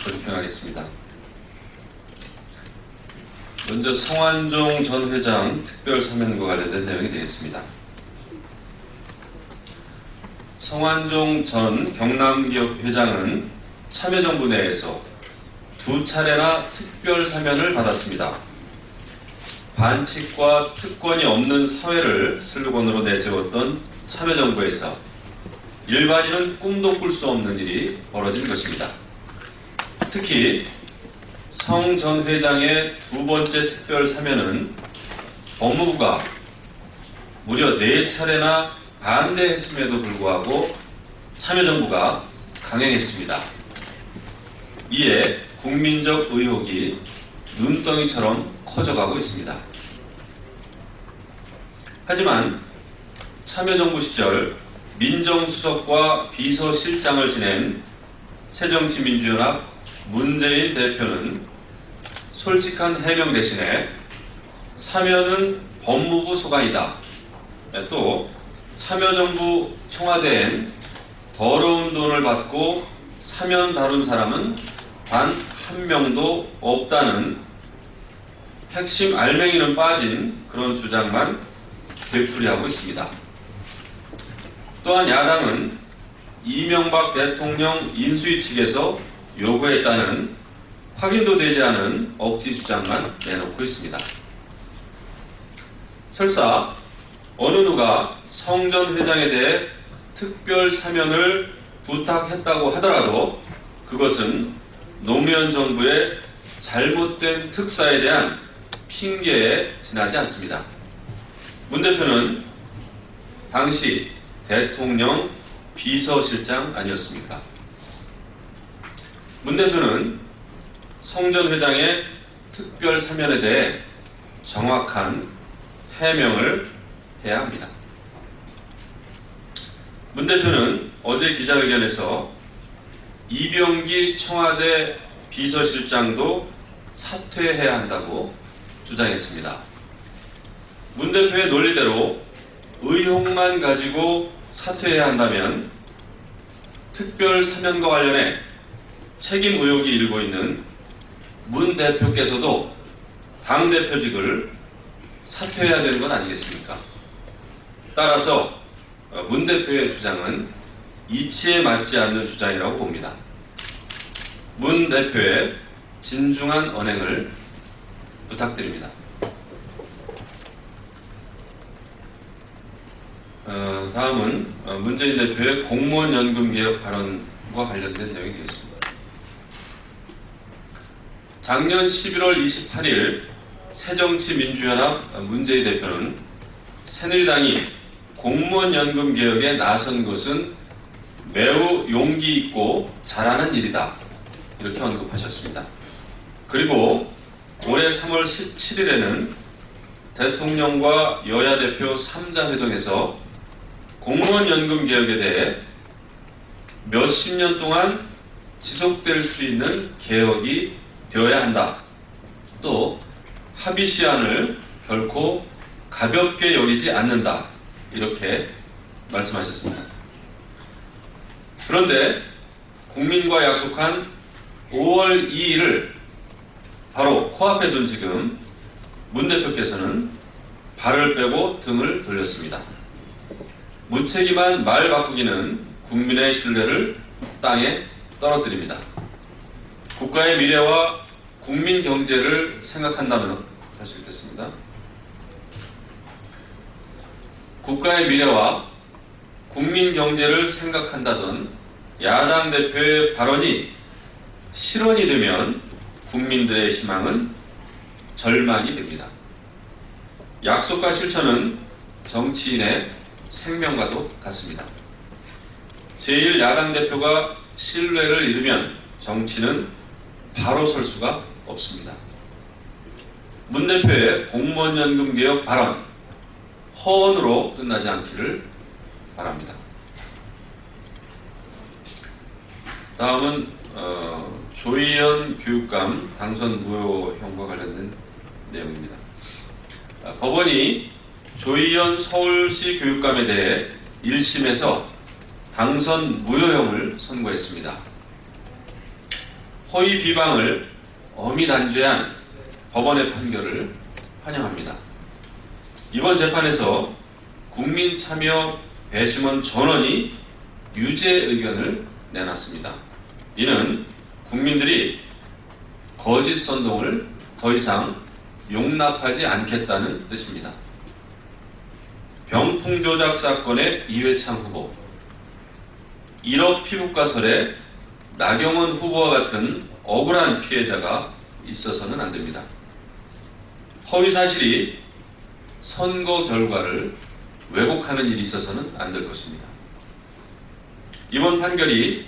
브리핑하겠습니다. 먼저 성완종 전 회장 특별 사면과 관련된 내용이 되겠습니다. 성완종 전 경남기업 회장은 참여정부 내에서 2차례나 특별 사면을 받았습니다. 반칙과 특권이 없는 사회를 슬로건으로 내세웠던 참여정부에서 일반인은 꿈도 꿀 수 없는 일이 벌어진 것입니다. 특히 성 전 회장의 2번째 특별 사면은 법무부가 무려 4차례나 반대했음에도 불구하고 참여정부가 강행했습니다. 이에 국민적 의혹이 눈덩이처럼 커져가고 있습니다. 하지만 참여정부 시절 민정수석과 비서실장을 지낸 새정치민주연합 문재인 대표는 솔직한 해명 대신에 사면은 법무부 소관이다. 또 참여정부 청와대엔 더러운 돈을 받고 사면 다룬 사람은 단 한 명도 없다는 핵심 알맹이는 빠진 그런 주장만 되풀이하고 있습니다. 또한 야당은 이명박 대통령 인수위 측에서 요구했다는 확인도 되지 않은 억지 주장만 내놓고 있습니다. 설사 어느 누가 성 전 회장에 대해 특별 사면을 부탁했다고 하더라도 그것은 노무현 정부의 잘못된 특사에 대한 핑계에 지나지 않습니다. 문 대표는 당시 대통령 비서실장 아니었습니까? 문 대표는 성 전 회장의 특별 사면에 대해 정확한 해명을 해야 합니다. 문 대표는 어제 기자회견에서 이병기 청와대 비서실장도 사퇴해야 한다고 주장했습니다. 문 대표의 논리대로 의혹만 가지고 사퇴해야 한다면 특별 사면과 관련해 책임 의혹이 일고 있는 문 대표께서도 당대표직을 사퇴해야 되는 건 아니겠습니까? 따라서 문 대표의 주장은 이치에 맞지 않는 주장이라고 봅니다. 문 대표의 진중한 언행을 부탁드립니다. 다음은 문재인 대표의 공무원 연금 개혁 발언과 관련된 내용이 되겠습니다. 작년 11월 28일 새정치민주연합 문재인 대표는 새누리당이 공무원 연금 개혁에 나선 것은 매우 용기 있고 잘하는 일이다. 이렇게 언급하셨습니다. 그리고 올해 3월 17일에는 대통령과 여야 대표 3자 회동에서 공무원 연금 개혁에 대해 몇십 년 동안 지속될 수 있는 개혁이 되어야 한다. 또 합의 시한을 결코 가볍게 여기지 않는다. 이렇게 말씀하셨습니다. 그런데 국민과 약속한 5월 2일을 바로 코앞에 둔 지금 문 대표께서는 발을 빼고 등을 돌렸습니다. 무책임한 말 바꾸기는 국민의 신뢰를 땅에 떨어뜨립니다. 국가의 미래와 국민 경제를 생각한다면 다시 읽겠습니다. 국가의 미래와 국민 경제를 생각한다던 야당 대표의 발언이 실언이 되면 국민들의 희망은 절망이 됩니다. 약속과 실천은 정치인의 생명과도 같습니다. 제1야당 대표가 신뢰를 잃으면 정치는 바로 설 수가 없습니다. 문 대표의 공무원 연금 개혁 발언 허언으로 끝나지 않기를 바랍니다. 다음은 조희연 교육감 당선 무효형과 관련된 내용입니다. 법원이 조희연 서울시 교육감에 대해 1심에서 당선 무효형을 선고했습니다. 허위 비방을 엄히 단죄한 법원의 판결을 환영합니다. 이번 재판에서 국민참여 배심원 전원이 유죄 의견을 내놨습니다. 이는 국민들이 거짓 선동을 더 이상 용납하지 않겠다는 뜻입니다. 병풍 조작 사건의 이회창 후보, 1억 피부과설의 나경원 후보와 같은 억울한 피해자가 있어서는 안 됩니다. 허위 사실이 선거 결과를 왜곡하는 일이 있어서는 안 될 것입니다. 이번 판결이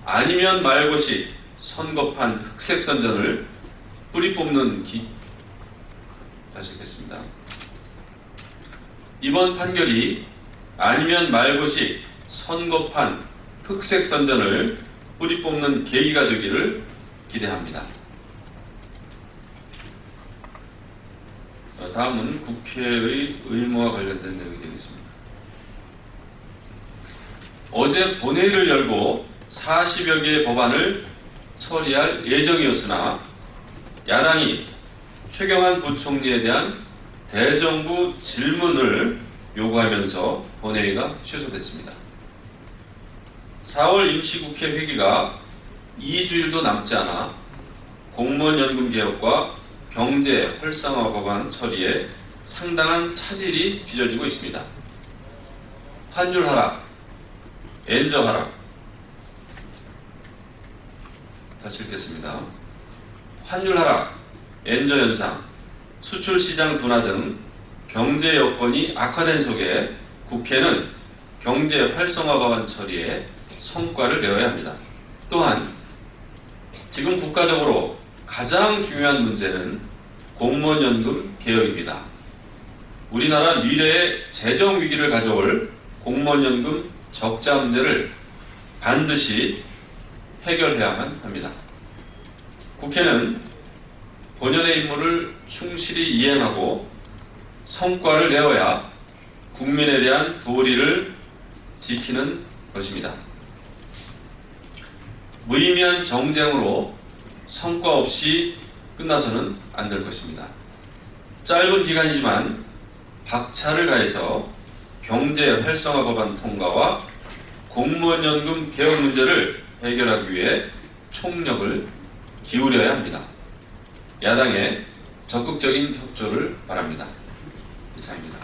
아니면 말고식 선거판 흑색 선전을 뿌리 뽑는 다시 읽겠습니다. 이번 판결이 아니면 말고식 선거판 흑색 선전을 뿌리 뽑는 계기가 되기를 기대합니다. 다음은 국회의 의무와 관련된 내용이 되겠습니다. 어제 본회의를 열고 40여 개의 법안을 처리할 예정이었으나 야당이 최경환 부총리에 대한 대정부 질문을 요구하면서 본회의가 취소됐습니다. 4월 임시국회 회기가 2주일도 남지 않아 공무원연금 개혁과 경제 활성화 법안 처리에 상당한 차질이 빚어지고 있습니다. 환율 하락, 엔저 하락, 다시 읽겠습니다. 환율 하락, 엔저 현상, 수출 시장 둔화 등 경제 여건이 악화된 속에 국회는 경제 활성화 법안 처리에 성과를 내어야 합니다. 또한 지금 국가적으로 가장 중요한 문제는 공무원연금 개혁입니다. 우리나라 미래의 재정 위기를 가져올 공무원연금 적자 문제를 반드시 해결해야만 합니다. 국회는 본연의 임무를 충실히 이행하고 성과를 내어야 국민에 대한 도리를 지키는 것입니다. 무의미한 정쟁으로 성과 없이 끝나서는 안 될 것입니다. 짧은 기간이지만 박차를 가해서 경제 활성화 법안 통과와 공무원연금 개혁 문제를 해결하기 위해 총력을 기울여야 합니다. 야당의 적극적인 협조를 바랍니다. 이상입니다.